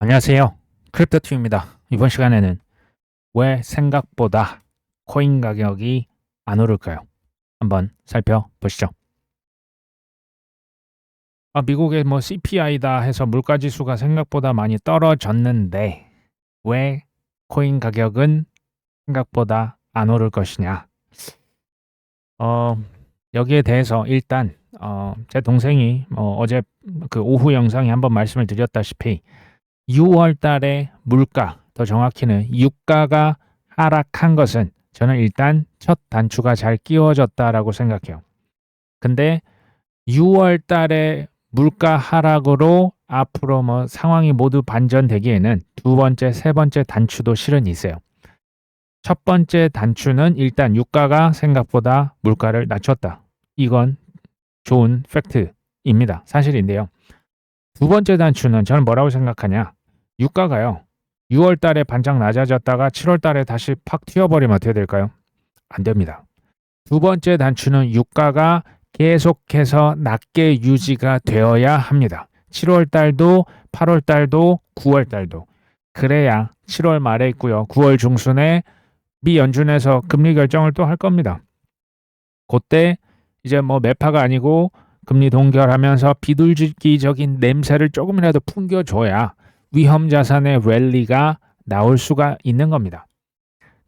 안녕하세요. 크립토튜입니다. 이번 시간에는 왜 생각보다 코인 가격이 안 오를까요? 한번 살펴보시죠. 미국의 CPI다 해서 물가 지수가 생각보다 많이 떨어졌는데 왜 코인 가격은 생각보다 안 오를 것이냐? 어, 여기에 대해서 일단 제 동생이 어제 그 오후 영상에 한번 말씀을 드렸다시피 6월 달에 물가, 더 정확히는 유가가 하락한 것은 저는 일단 첫 단추가 잘 끼워졌다라고 생각해요. 근데 6월 달에 물가 하락으로 앞으로 상황이 모두 반전되기에는 두 번째, 세 번째 단추도 실은 있어요. 첫 번째 단추는 일단 유가가 생각보다 물가를 낮췄다. 이건 좋은 팩트입니다. 사실인데요. 두 번째 단추는 저는 뭐라고 생각하냐? 유가가요. 6월 달에 반짝 낮아졌다가 7월 달에 다시 팍 튀어버리면 어떻게 될까요? 안 됩니다. 두 번째 단추는 유가가 계속해서 낮게 유지가 되어야 합니다. 7월 달도 8월 달도 9월 달도. 그래야 7월 말에 있고요. 9월 중순에 미 연준에서 금리 결정을 또 할 겁니다. 그때 이제 매파가 아니고 금리 동결하면서 비둘기적인 냄새를 조금이라도 풍겨줘야 위험 자산의 랠리가 나올 수가 있는 겁니다.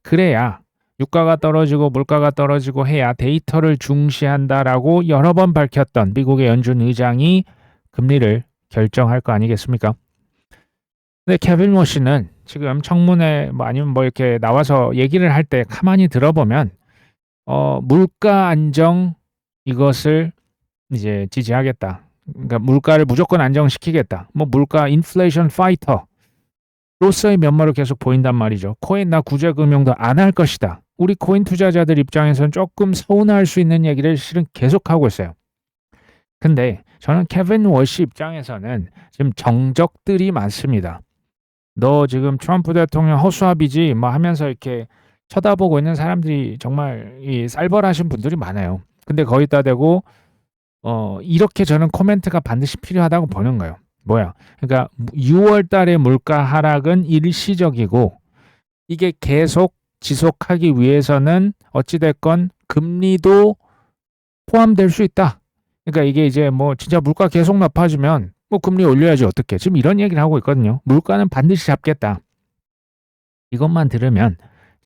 그래야 유가가 떨어지고 물가가 떨어지고 해야 데이터를 중시한다라고 여러 번 밝혔던 미국의 연준 의장이 금리를 결정할 거 아니겠습니까? 근데 케빈 워시는 지금 청문회 아니면 이렇게 나와서 얘기를 할 때 가만히 들어보면 물가 안정 이것을 이제 지지하겠다. 그러니까 물가를 무조건 안정시키겠다. 물가 인플레이션 파이터로서의 면모를 계속 보인단 말이죠. 코인나 구제금융도 안 할 것이다. 우리 코인 투자자들 입장에서는 조금 서운할 수 있는 얘기를 실은 계속하고 있어요. 근데 저는 케빈 워시 입장에서는 지금 정적들이 많습니다. 너 지금 트럼프 대통령 허수아비지 하면서 이렇게 쳐다보고 있는 사람들이 정말 쌀벌하신 분들이 많아요. 근데 거기다 대고 이렇게 저는 코멘트가 반드시 필요하다고 보는 거예요. 뭐야? 그러니까 6월 달의 물가 하락은 일시적이고 이게 계속 지속하기 위해서는 어찌됐건 금리도 포함될 수 있다. 그러니까 이게 이제 진짜 물가 계속 높아지면 금리 올려야지 어떻게. 지금 이런 얘기를 하고 있거든요. 물가는 반드시 잡겠다. 이것만 들으면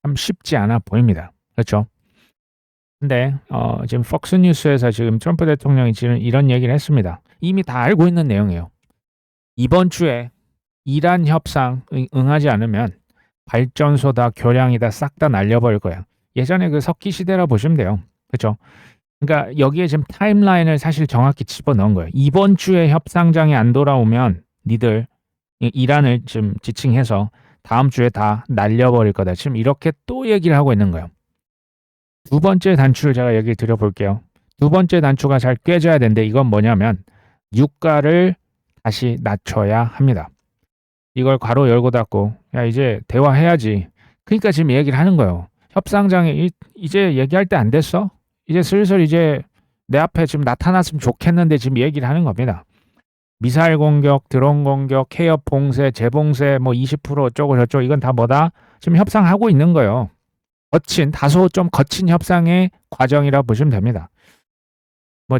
참 쉽지 않아 보입니다. 그렇죠? 근데 지금 폭스뉴스에서 지금 트럼프 대통령이 지금 이런 얘기를 했습니다. 이미 다 알고 있는 내용이에요. 이번 주에 이란 협상 응하지 않으면 발전소다 교량이다 싹 다 날려버릴 거야. 예전에 그 석기 시대라 보시면 돼요. 그렇죠? 그러니까 여기에 지금 타임라인을 사실 정확히 집어넣은 거예요. 이번 주에 협상장이 안 돌아오면 니들 이란을 좀 지칭해서 다음 주에 다 날려버릴 거다. 지금 이렇게 또 얘기를 하고 있는 거예요. 두 번째 단추를 제가 얘기를 드려볼게요. 두 번째 단추가 잘 꿰져야 되는데 이건 뭐냐면 유가를 다시 낮춰야 합니다. 이걸 괄호 열고 닫고 야 이제 대화해야지. 그러니까 지금 얘기를 하는 거예요. 협상장에 이제 얘기할 때 안 됐어? 이제 슬슬 이제 내 앞에 지금 나타났으면 좋겠는데 지금 얘기를 하는 겁니다. 미사일 공격, 드론 공격, 해협 봉쇄, 재봉쇄 20% 어쩌고 저쩌고 이건 다 뭐다? 지금 협상하고 있는 거예요. 다소 좀 거친 협상의 과정이라 보시면 됩니다.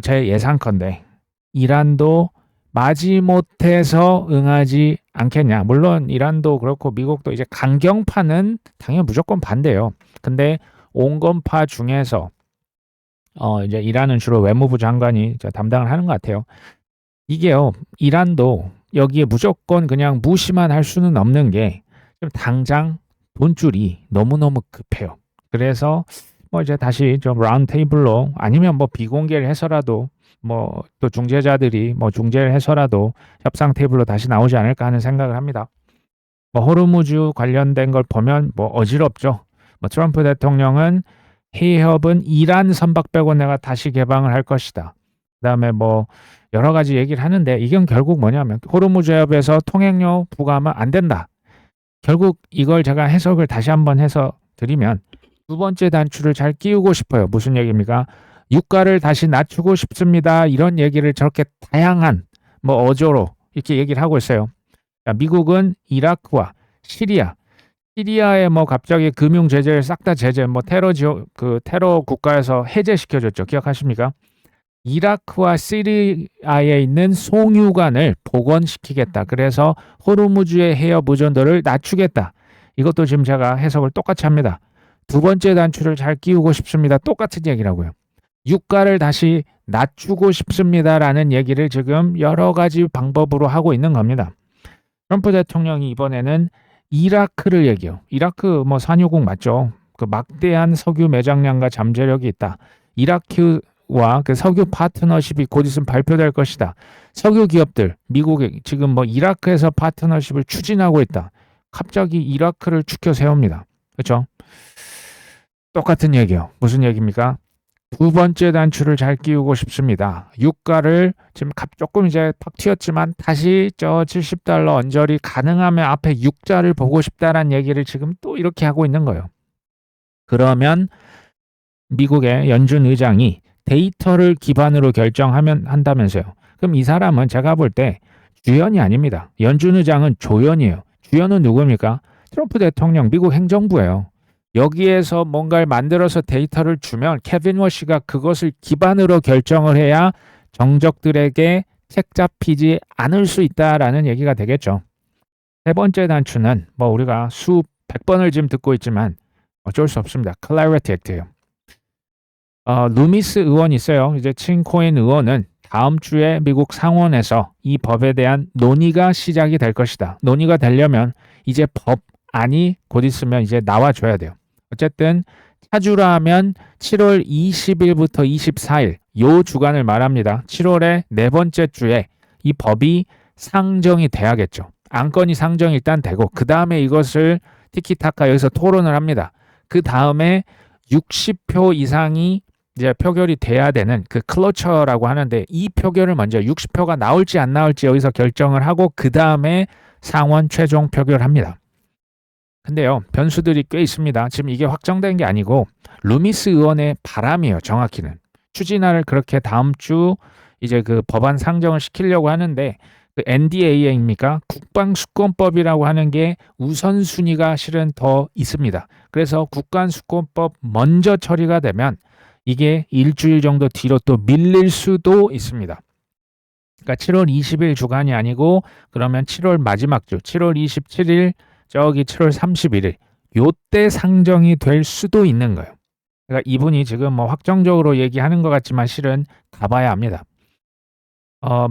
제 예상컨대 이란도 마지못해서 응하지 않겠냐. 물론 이란도 그렇고 미국도 이제 강경파는 당연히 무조건 반대예요. 근데 온건파 중에서 이제 이란은 주로 외무부 장관이 담당을 하는 것 같아요. 이게요, 이란도 여기에 무조건 그냥 무시만 할 수는 없는 게 좀 당장 돈줄이 너무너무 급해요. 그래서 이제 다시 좀 라운드 테이블로 아니면 비공개를 해서라도 또 중재자들이 중재를 해서라도 협상 테이블로 다시 나오지 않을까 하는 생각을 합니다. 호르무즈 관련된 걸 보면 어지럽죠. 트럼프 대통령은 해협은 이란 선박 빼고 내가 다시 개방을 할 것이다. 그다음에 여러 가지 얘기를 하는데 이건 결국 뭐냐면 호르무즈 해협에서 통행료 부과하면 안 된다. 결국 이걸 제가 해석을 다시 한번 해서 드리면 두 번째 단추를 잘 끼우고 싶어요. 무슨 얘기입니까? 유가를 다시 낮추고 싶습니다. 이런 얘기를 저렇게 다양한 어조로 이렇게 얘기를 하고 있어요. 자, 미국은 이라크와 시리아에 뭐 갑자기 금융 제재를 싹 다 제재, 뭐 테러 국가에서 해제시켜줬죠. 기억하십니까? 이라크와 시리아에 있는 송유관을 복원시키겠다. 그래서 호르무즈의 해협 의존도를 낮추겠다. 이것도 지금 제가 해석을 똑같이 합니다. 두 번째 단추를 잘 끼우고 싶습니다. 똑같은 얘기라고요. 유가를 다시 낮추고 싶습니다라는 얘기를 지금 여러 가지 방법으로 하고 있는 겁니다. 트럼프 대통령이 이번에는 이라크를 얘기해요. 이라크 뭐 산유국 맞죠? 그 막대한 석유 매장량과 잠재력이 있다. 이라크와 그 석유 파트너십이 곧 있으면 발표될 것이다. 석유 기업들, 미국이 지금 뭐 이라크에서 파트너십을 추진하고 있다. 갑자기 이라크를 추켜 세웁니다. 그렇죠? 똑같은 얘기요. 무슨 얘기입니까? 두 번째 단추를 잘 끼우고 싶습니다. 유가를 지금 조금 이제 팍 튀었지만 다시 저 $70 언저리 가능하면 앞에 6자를 보고 싶다라는 얘기를 지금 또 이렇게 하고 있는 거예요. 그러면 미국의 연준 의장이 데이터를 기반으로 한다면서요. 그럼 이 사람은 제가 볼 때 주연이 아닙니다. 연준 의장은 조연이에요. 주연은 누굽니까? 트럼프 대통령, 미국 행정부예요. 여기에서 뭔가를 만들어서 데이터를 주면 케빈 워시가 그것을 기반으로 결정을 해야 정적들에게 책 잡히지 않을 수 있다라는 얘기가 되겠죠. 세 번째 단추는 뭐 우리가 수백 번을 지금 듣고 있지만 어쩔 수 없습니다. Clarity Act예요. 루미스 의원이 있어요. 이제 친코인 의원은 다음 주에 미국 상원에서 이 법에 대한 논의가 시작이 될 것이다. 논의가 되려면 이제 법안이 곧 있으면 이제 나와줘야 돼요. 어쨌든 차주라면 7월 20일부터 24일 요 주간을 말합니다. 7월의 네 번째 주에 이 법이 상정이 돼야겠죠. 안건이 상정이 일단 되고 그 다음에 이것을 티키타카 여기서 토론을 합니다. 그 다음에 60표 이상이 이제 표결이 돼야 되는 그 클로처라고 하는데 이 표결을 먼저 60표가 나올지 안 나올지 여기서 결정을 하고 그 다음에 상원 최종 표결합니다. 근데요, 변수들이 꽤 있습니다. 지금 이게 확정된 게 아니고 루미스 의원의 바람이에요. 정확히는 추진안을 그렇게 다음 주 이제 그 법안 상정을 시키려고 하는데 그 NDAA입니까? 국방수권법이라고 하는 게 우선순위가 실은 더 있습니다. 그래서 국방수권법 먼저 처리가 되면 이게 일주일 정도 뒤로 또 밀릴 수도 있습니다. 그러니까 7월 20일 주간이 아니고 그러면 7월 마지막 주 7월 27일 저기 7월 31일 요때 상정이 될 수도 있는 거예요. 그러니까 이분이 지금 뭐 확정적으로 얘기하는 것 같지만 실은 가봐야 합니다.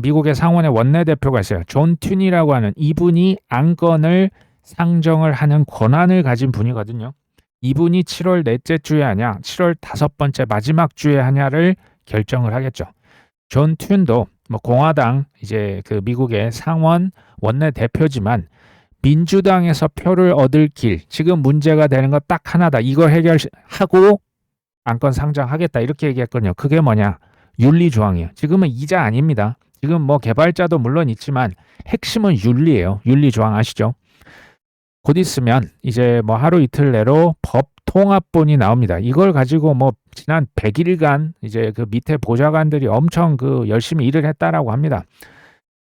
미국의 상원의 원내대표가 있어요. 존 튠이라고 하는 이분이 안건을 상정을 하는 권한을 가진 분이거든요. 이분이 7월 넷째 주에 하냐 7월 다섯 번째 마지막 주에 하냐를 결정을 하겠죠. 존 튠도 뭐 공화당 이제 그 미국의 상원 원내대표지만 민주당에서 표를 얻을 길, 지금 문제가 되는 거 딱 하나다. 이걸 해결하고 안건 상정하겠다. 이렇게 얘기했거든요. 그게 뭐냐? 윤리조항이에요. 지금은 이자 아닙니다. 지금 뭐 개발자도 물론 있지만 핵심은 윤리예요. 윤리조항 아시죠? 곧 있으면 이제 뭐 하루 이틀 내로 법 통합본이 나옵니다. 이걸 가지고 뭐 지난 100일간 이제 그 밑에 보좌관들이 엄청 그 열심히 일을 했다라고 합니다.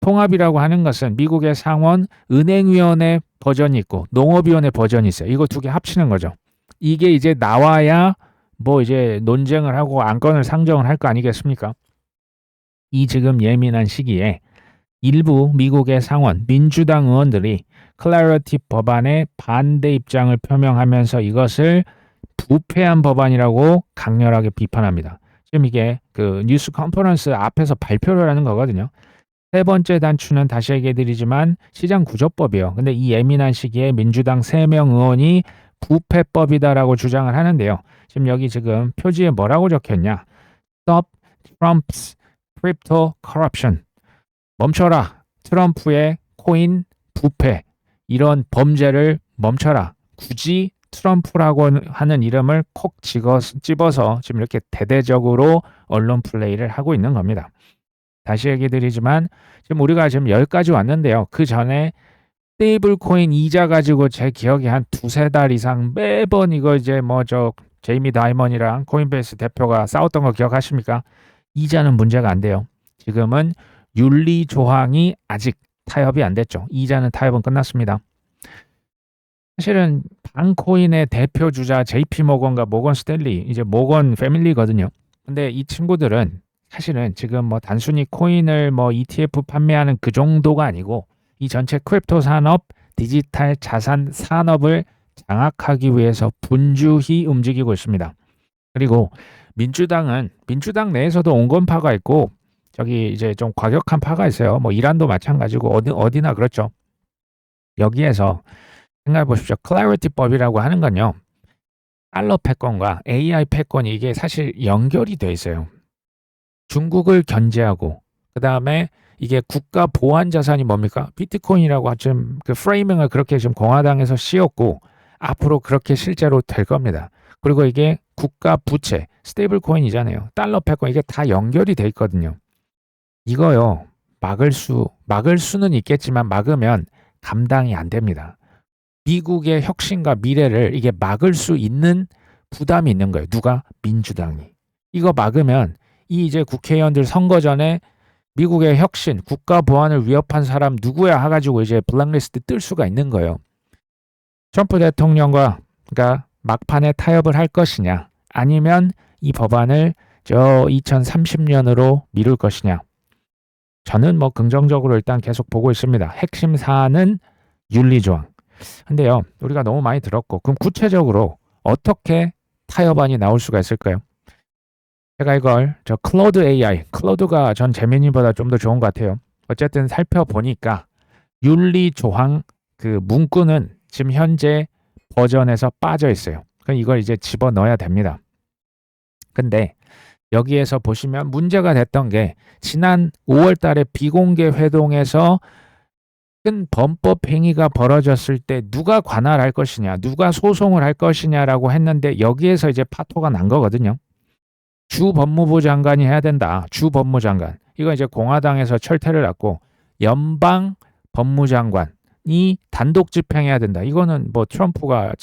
통합이라고 하는 것은 미국의 상원 은행위원회 버전이 있고 농업위원회 버전이 있어요. 이거 두 개 합치는 거죠. 이게 이제 나와야 뭐 이제 논쟁을 하고 안건을 상정을 할 거 아니겠습니까? 이 지금 예민한 시기에 일부 미국의 상원 민주당 의원들이 클래리티 법안에 반대 입장을 표명하면서 이것을 부패한 법안이라고 강렬하게 비판합니다. 지금 이게 그 뉴스 컨퍼런스 앞에서 발표를 하는 거거든요. 세 번째 단추는 다시 얘기해드리지만 시장구조법이에요. 근데 이 예민한 시기에 민주당 3명 의원이 부패법이다라고 주장을 하는데요. 지금 여기 지금 표지에 뭐라고 적혔냐? Stop Trump's Crypto Corruption. 멈춰라. 트럼프의 코인 부패. 이런 범죄를 멈춰라. 굳이 트럼프라고 하는 이름을 콕 집어서 지금 이렇게 대대적으로 언론 플레이를 하고 있는 겁니다. 다시 얘기 드리지만 지금 우리가 지금 10가지 왔는데요. 그 전에 스테이블 코인 이자 가지고 제 기억에 한 두세 달 이상 매번 이거 이제 뭐 저 제이미 다이먼이랑 코인베이스 대표가 싸웠던 거 기억하십니까? 이자는 문제가 안 돼요. 지금은 윤리 조항이 아직 타협이 안 됐죠. 이자는 타협은 끝났습니다. 사실은 반코인의 대표 주자 JP 모건과 모건 스탠리, 이제 모건 패밀리거든요. 근데 이 친구들은 사실은 지금 뭐 단순히 코인을 뭐 ETF 판매하는 그 정도가 아니고 이 전체 크립토 산업, 디지털 자산 산업을 장악하기 위해서 분주히 움직이고 있습니다. 그리고 민주당 내에서도 온건파가 있고 저기 이제 좀 과격한 파가 있어요. 뭐 이란도 마찬가지고 어디나 그렇죠. 여기에서 생각해 보십시오. 클래리티법이라고 하는 건요. 달러 패권과 AI 패권이 이게 사실 연결이 돼 있어요. 중국을 견제하고 그다음에 이게 국가 보안 자산이 뭡니까? 비트코인이라고 좀 그 프레이밍을 그렇게 좀 공화당에서 씌웠고 앞으로 그렇게 실제로 될 겁니다. 그리고 이게 국가 부채, 스테이블 코인이잖아요. 달러 패권 이게 다 연결이 돼 있거든요. 이거요. 막을 수는 있겠지만 막으면 감당이 안 됩니다. 미국의 혁신과 미래를 이게 막을 수 있는 부담이 있는 거예요. 누가? 민주당이. 이거 막으면 이 이제 국회의원들 선거 전에 미국의 혁신, 국가 보안을 위협한 사람 누구야 해가지고 이제 블랙리스트 뜰 수가 있는 거예요. 트럼프 대통령과 그러니까 막판에 타협을 할 것이냐 아니면 이 법안을 저 2030년으로 미룰 것이냐. 저는 뭐 긍정적으로 일단 계속 보고 있습니다. 핵심 사안은 윤리조항. 근데요, 우리가 너무 많이 들었고, 그럼 구체적으로 어떻게 타협안이 나올 수가 있을까요? 제가 이걸 저 클로드 AI, 클로드가 전 제미니보다 좀 더 좋은 것 같아요. 어쨌든 살펴보니까 윤리조항 그 문구는 지금 현재 버전에서 빠져 있어요. 그럼 이걸 이제 집어넣어야 됩니다. 근데 여기에서 보시면 문제가 됐던 게 지난 5월 달에 비공개 회동에서 큰 범법 행위가 벌어졌을 때 누가 관할할 것이냐, 누가 소송을 할 것이냐라고 했는데 여기에서 이제 파토가 난 거거든요. 주 법무부 장관이 해야 된다. 주 법무장관. 이거 이제 공화당에서 철퇴를 놨고 연방 법무장관이 단독 집행해야 된다. 이거는 뭐 트럼프가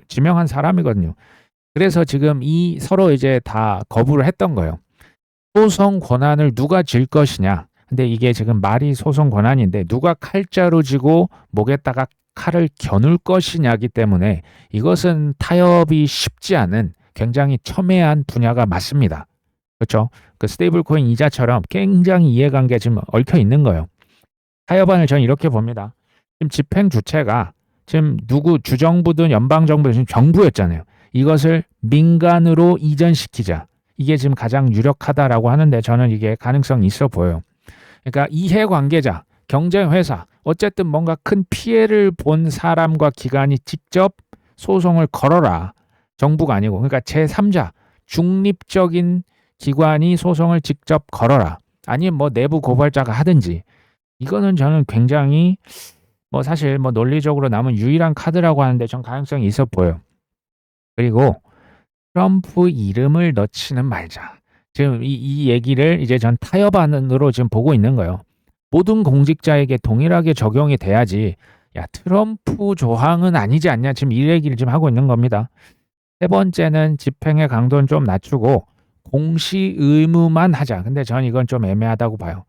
지명한 사람이거든요. 그래서 지금 이 서로 이제 다 거부를 했던 거예요. 소송 권한을 누가 질 것이냐. 근데 이게 지금 말이 소송 권한인데 누가 칼자루 쥐고 목에다가 칼을 겨눌 것이냐기 때문에 이것은 타협이 쉽지 않은 굉장히 첨예한 분야가 맞습니다. 그렇죠? 그 스테이블 코인 이자처럼 굉장히 이해관계 지금 얽혀 있는 거예요. 타협안을 저는 이렇게 봅니다. 지금 집행 주체가 지금 누구 주정부든 연방정부든 지금 정부였잖아요. 이것을 민간으로 이전시키자. 이게 지금 가장 유력하다라고 하는데 저는 이게 가능성이 있어 보여요. 그러니까 이해관계자, 경쟁회사, 어쨌든 뭔가 큰 피해를 본 사람과 기관이 직접 소송을 걸어라. 정부가 아니고. 그러니까 제3자, 중립적인 기관이 소송을 직접 걸어라. 아니면 뭐 내부 고발자가 하든지. 이거는 저는 굉장히 뭐 사실 뭐 논리적으로 남은 유일한 카드라고 하는데 전 가능성이 있어 보여요. 그리고 트럼프 이름을 넣지는 말자. 지금 이 얘기를 이제 전 타협안으로 지금 보고 있는 거예요. 모든 공직자에게 동일하게 적용이 돼야지. 야, 트럼프 조항은 아니지 않냐. 지금 이 얘기를 지금 하고 있는 겁니다. 세 번째는 집행의 강도는 좀 낮추고 공시 의무만 하자. 근데 전 이건 좀 애매하다고 봐요.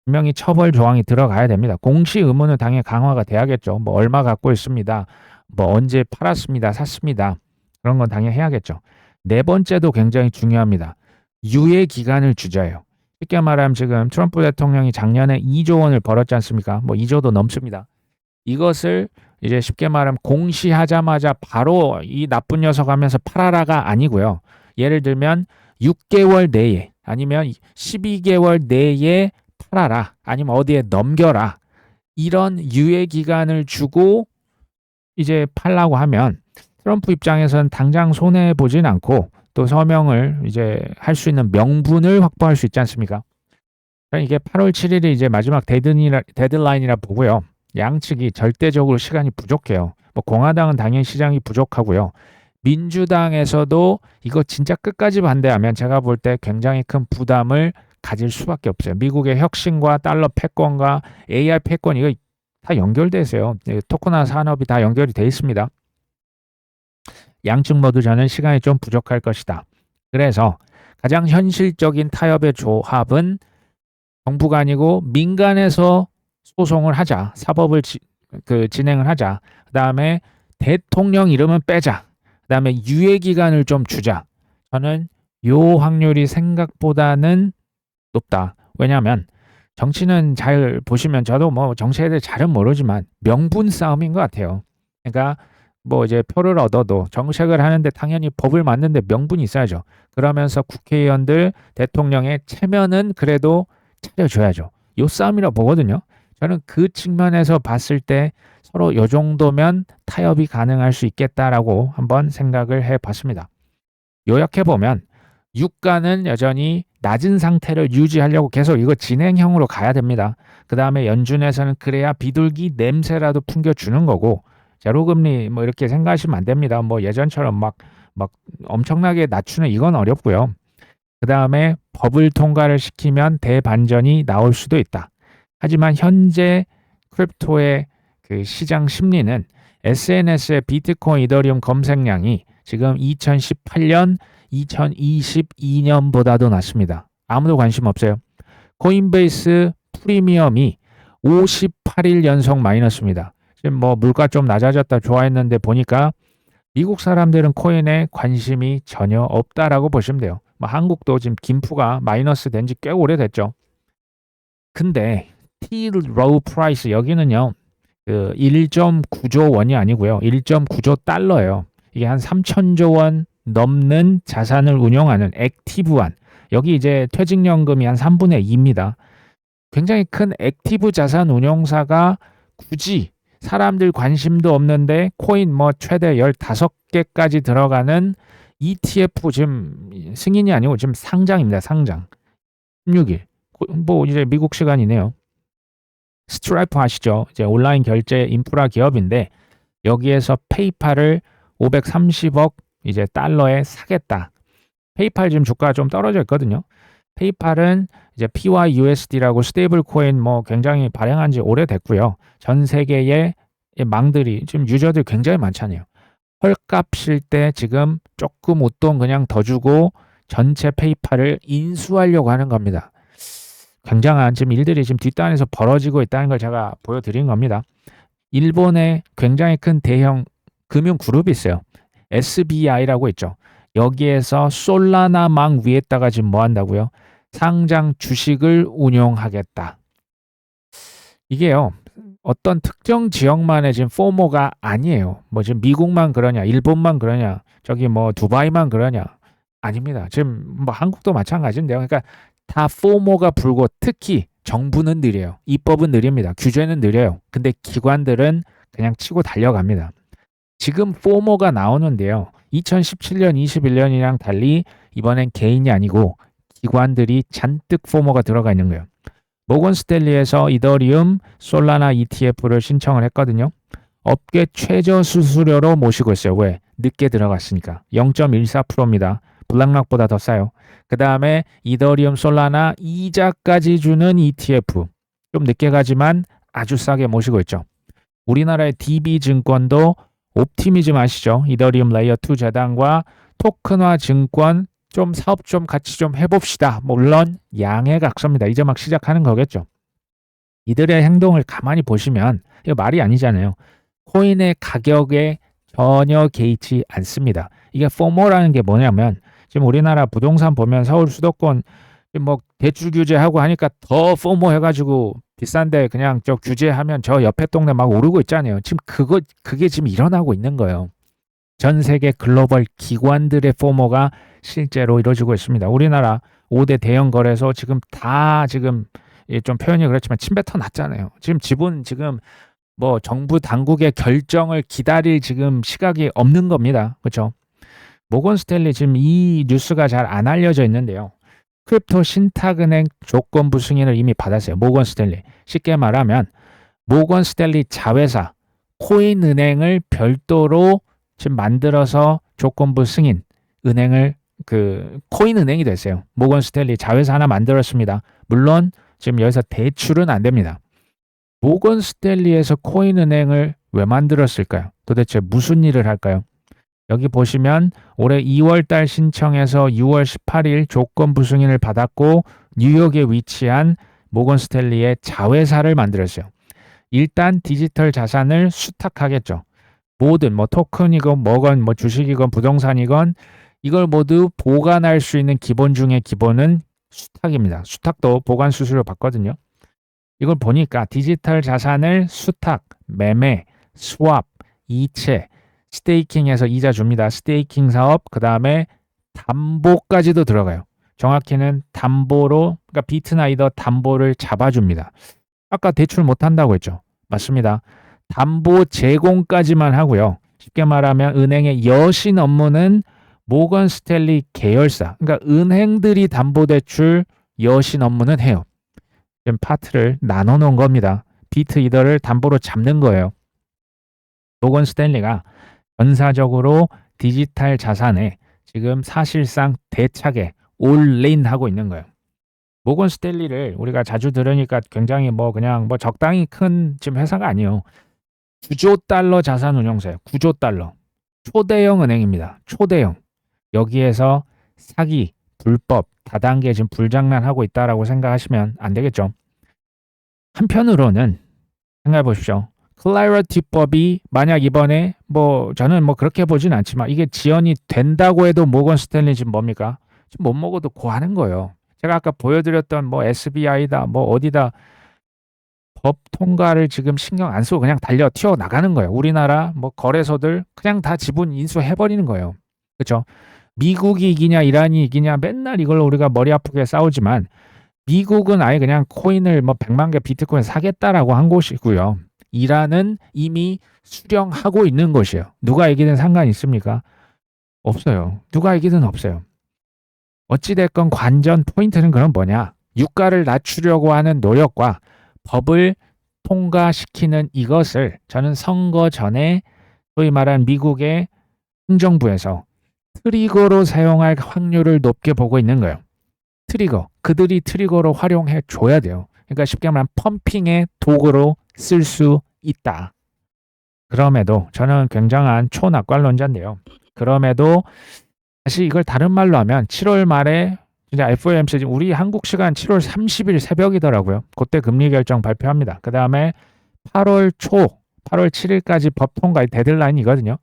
분명히 처벌 조항이 들어가야 됩니다. 공시 의무는 당연히 강화가 돼야겠죠. 뭐 얼마 갖고 있습니다. 뭐 언제 팔았습니다. 샀습니다. 그런 건 당연히 해야겠죠. 네 번째도 굉장히 중요합니다. 유예 기간을 주자예요. 쉽게 말하면 지금 트럼프 대통령이 작년에 2조 원을 벌었지 않습니까? 뭐 2조도 넘습니다. 이것을 이제 쉽게 말하면 공시하자마자 바로 이 나쁜 녀석 하면서 팔아라가 아니고요. 예를 들면 6개월 내에 아니면 12개월 내에 팔아라 아니면 어디에 넘겨라 이런 유예 기간을 주고 이제 팔라고 하면 트럼프 입장에서는 당장 손해 보진 않고 또 서명을 이제 할 수 있는 명분을 확보할 수 있지 않습니까? 이게 8월 7일이 이제 마지막 데드라인이라 보고요. 양측이 절대적으로 시간이 부족해요. 뭐 공화당은 당연히 시장이 부족하고요. 민주당에서도 이거 진짜 끝까지 반대하면 제가 볼 때 굉장히 큰 부담을 가질 수밖에 없어요. 미국의 혁신과 달러 패권과 AI 패권 이거 다 연결돼 있어요. 토크나 산업이 다 연결이 돼 있습니다. 양측 모두 저는 시간이 좀 부족할 것이다. 그래서 가장 현실적인 타협의 조합은 정부가 아니고 민간에서 소송을 하자. 사법을 진행을 하자. 그다음에 대통령 이름은 빼자. 그다음에 유예 기간을 좀 주자. 저는 요 확률이 생각보다는 높다. 왜냐하면 정치는 잘 보시면 저도 뭐 정치에 대해 잘은 모르지만 명분 싸움인 것 같아요. 그러니까 뭐 이제 표를 얻어도 정책을 하는데 당연히 법을 만드는데 명분이 있어야죠. 그러면서 국회의원들 대통령의 체면은 그래도 차려줘야죠. 요 싸움이라 보거든요. 저는 그 측면에서 봤을 때 서로 요 정도면 타협이 가능할 수 있겠다라고 한번 생각을 해봤습니다. 요약해 보면 유가는 여전히 낮은 상태를 유지하려고 계속 이거 진행형으로 가야 됩니다. 그 다음에 연준에서는 그래야 비둘기 냄새라도 풍겨주는 거고, 제로금리 뭐 이렇게 생각하시면 안 됩니다. 뭐 예전처럼 막 엄청나게 낮추는 이건 어렵고요. 그 다음에 법을 통과를 시키면 대반전이 나올 수도 있다. 하지만 현재 크립토의 그 시장 심리는 SNS의 비트코인, 이더리움 검색량이 지금 2018년, 2022년보다도 낮습니다. 아무도 관심 없어요. 코인베이스 프리미엄이 58일 연속 마이너스입니다. 지금 뭐 물가 좀 낮아졌다 좋아했는데 보니까 미국 사람들은 코인에 관심이 전혀 없다라고 보시면 돼요. 뭐 한국도 지금 김프가 마이너스 된 지 꽤 오래됐죠. 근데 T 로우 프라이스 여기는요. 그 1.9조 원이 아니고요. 1.9조 달러예요. 이게 한 3천조 원 넘는 자산을 운용하는 액티브한, 여기 이제 퇴직연금이 한 3분의 2입니다. 굉장히 큰 액티브 자산 운용사가 굳이 사람들 관심도 없는데 코인 뭐 최대 15개까지 들어가는 ETF 지금 승인이 아니고 지금 상장입니다. 상장. 16일. 뭐 이제 미국 시간이네요. 스트라이프 아시죠? 이제 온라인 결제 인프라 기업인데 여기에서 페이팔을 530억 이제 달러에 사겠다. 페이팔 지금 주가가 좀 떨어져 있거든요. 페이팔은 이제 PYUSD라고 스테이블 코인 뭐 굉장히 발행한 지 오래됐고요. 전 세계의 망들이 지금 유저들 굉장히 많잖아요. 헐값일 때 지금 조금 웃돈 그냥 더 주고 전체 페이팔을 인수하려고 하는 겁니다. 굉장한 지금 일들이 지금 뒷단에서 벌어지고 있다는 걸 제가 보여드린 겁니다. 일본에 굉장히 큰 대형 금융 그룹이 있어요. SBI라고 있죠. 여기에서 솔라나망 위에다가 지금 뭐 한다고요? 상장 주식을 운용하겠다. 이게요. 어떤 특정 지역만의 지금 포모가 아니에요. 뭐 지금 미국만 그러냐, 일본만 그러냐, 저기 뭐 두바이만 그러냐. 아닙니다. 지금 뭐 한국도 마찬가지인데요. 그러니까 다 포모가 불고 특히 정부는 느려요. 입법은 느립니다. 규제는 느려요. 근데 기관들은 그냥 치고 달려갑니다. 지금 포모가 나오는데요. 2017년, 21년이랑 달리 이번엔 개인이 아니고 기관들이 잔뜩 포모가 들어가 있는 거예요. 모건 스탠리에서 이더리움, 솔라나 ETF를 신청을 했거든요. 업계 최저 수수료로 모시고 있어요. 왜? 늦게 들어갔으니까. 0.14%입니다. 블랙락보다 더 싸요. 그 다음에 이더리움, 솔라나 이자까지 주는 ETF. 좀 늦게 가지만 아주 싸게 모시고 있죠. 우리나라의 DB증권도 옵티미즘 아시죠? 이더리움 레이어 2 재단과 토큰화 증권 좀 사업 좀 같이 좀 해봅시다. 물론 양해 각서입니다. 이제 막 시작하는 거겠죠. 이들의 행동을 가만히 보시면 이거 말이 아니잖아요. 코인의 가격에 전혀 개의치 않습니다. 이게 포모라는 게 뭐냐면 지금 우리나라 부동산 보면 서울 수도권 뭐 대출 규제하고 하니까 더 포모 해가지고 비싼데 그냥 저 규제하면 저 옆에 동네 막 오르고 있잖아요. 지금 그게 지금 일어나고 있는 거예요. 전 세계 글로벌 기관들의 포모가 실제로 이루어지고 있습니다. 우리나라 5대 대형 거래소 지금 다 지금 좀 표현이 그렇지만 침뱉어 놨잖아요. 지금 지분 지금 뭐 정부 당국의 결정을 기다릴 지금 시각이 없는 겁니다. 그렇죠? 모건 스탠리 지금 이 뉴스가 잘 안 알려져 있는데요. 크립토 신탁은행 조건부 승인을 이미 받았어요. 모건 스탠리. 쉽게 말하면 모건 스탠리 자회사 코인은행을 별도로 지금 만들어서 조건부 승인 은행을 그 코인은행이 됐어요. 모건 스탠리 자회사 하나 만들었습니다. 물론 지금 여기서 대출은 안 됩니다. 모건 스탠리에서 코인은행을 왜 만들었을까요? 도대체 무슨 일을 할까요? 여기 보시면 올해 2월 달 신청해서 6월 18일 조건부 승인을 받았고 뉴욕에 위치한 모건 스탠리의 자회사를 만들었어요. 일단 디지털 자산을 수탁하겠죠. 모든 뭐 토큰이건 뭐건 뭐 주식이건 부동산이건 이걸 모두 보관할 수 있는 기본 중에 기본은 수탁입니다. 수탁도 보관 수수료 받거든요. 이걸 보니까 디지털 자산을 수탁, 매매, 스왑, 이체, 스테이킹해서 이자 줍니다. 스테이킹 사업, 그 다음에 담보까지도 들어가요. 정확히는 담보로, 그러니까 비트나 이더 담보를 잡아줍니다. 아까 대출 못한다고 했죠. 맞습니다. 담보 제공까지만 하고요. 쉽게 말하면 은행의 여신 업무는 모건 스탠리 계열사, 그러니까 은행들이 담보대출 여신 업무는 해요. 지금 파트를 나눠 놓은 겁니다. 비트 이더를 담보로 잡는 거예요. 모건 스탠리가 전사적으로 디지털 자산에 지금 사실상 대차게 올인 하고 있는 거예요. 모건 스탠리를 우리가 자주 들으니까 굉장히 뭐 그냥 뭐 적당히 큰 지금 회사가 아니에요. 9조 달러 자산 운용사예요. 9조 달러. 초대형 은행입니다. 초대형. 여기에서 사기, 불법, 다단계 지금 불장난하고 있다라고 생각하시면 안 되겠죠. 한편으로는 생각해 보십시오. 클라리티법이 만약 이번에 뭐 저는 뭐 그렇게 보진 않지만 이게 지연이 된다고 해도 모건 스탠리 지금 뭡니까? 지금 못 먹어도 고하는 거예요. 제가 아까 보여드렸던 뭐 SBI다 뭐 어디다 법 통과를 지금 신경 안 쓰고 그냥 달려 튀어 나가는 거예요. 우리나라 뭐 거래소들 그냥 다 지분 인수해버리는 거예요. 그렇죠? 미국이 이기냐 이란이 이기냐 맨날 이걸 우리가 머리 아프게 싸우지만 미국은 아예 그냥 코인을 뭐 100만 개 비트코인 사겠다라고 한 곳이고요. 이란은 이미 수령하고 있는 것이에요. 누가 이기든 상관이 있습니까? 없어요. 누가 이기든 없어요. 어찌됐건 관전 포인트는 그럼 뭐냐? 유가를 낮추려고 하는 노력과 법을 통과시키는 이것을 저는 선거 전에 소위 말한 미국의 행정부에서 트리거로 사용할 확률을 높게 보고 있는 거예요. 트리거. 그들이 트리거로 활용해 줘야 돼요. 그러니까 쉽게 말하면 펌핑의 도구로 쓸 수 있다. 그럼에도 저는 굉장한 초낙관론자인데요. 그럼에도 사실 이걸 다른 말로 하면 7월 말에 진짜 FOMC 우리 한국 시간 7월 30일 새벽이더라고요. 그때 금리 결정 발표합니다. 그 다음에 8월 초, 8월 7일까지 법 통과의 데드라인이거든요.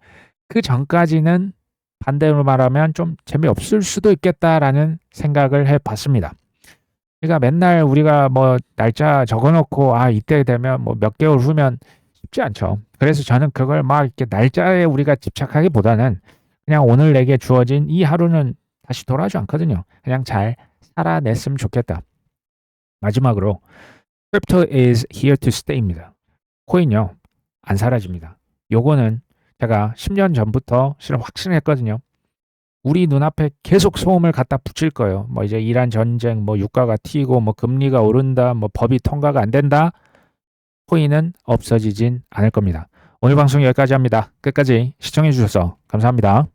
그 전까지는 반대로 말하면 좀 재미없을 수도 있겠다라는 생각을 해봤습니다. 그러니까 맨날 우리가 뭐 날짜 적어놓고 이때 되면 뭐 몇 개월 후면 쉽지 않죠. 그래서 저는 그걸 막 이렇게 날짜에 우리가 집착하기보다는 그냥 오늘 내게 주어진 이 하루는 다시 돌아오지 않거든요. 그냥 잘 살아냈으면 좋겠다. 마지막으로 Crypto is here to stay입니다. 코인요 안 사라집니다. 요거는 제가 10년 전부터 실은 확신했거든요. 우리 눈앞에 계속 소음을 갖다 붙일 거예요. 뭐 이제 이란 전쟁, 뭐 유가가 튀고, 뭐 금리가 오른다, 뭐 법이 통과가 안 된다. 코인은 없어지진 않을 겁니다. 오늘 방송 여기까지 합니다. 끝까지 시청해 주셔서 감사합니다.